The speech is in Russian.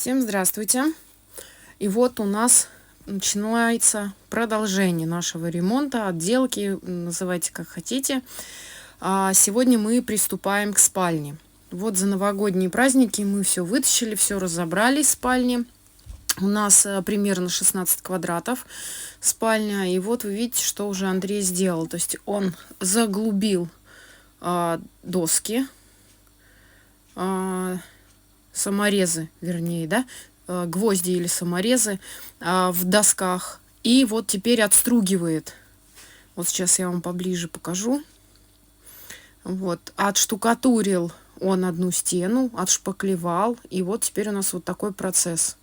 Всем здравствуйте! И вот у нас начинается продолжение нашего ремонта, отделки, называйте как хотите. Сегодня мы приступаем к спальне. Вот за новогодние праздники мы все вытащили, все разобрали в спальне. У нас примерно 16 квадратов спальня. И вот вы видите, что уже Андрей сделал. То есть он заглубил доски, саморезы, вернее, да, гвозди или саморезы в досках. И вот теперь отстругивает. Вот сейчас я вам поближе покажу. Вот, отштукатурил он одну стену, отшпаклевал. И вот теперь у нас вот такой процесс.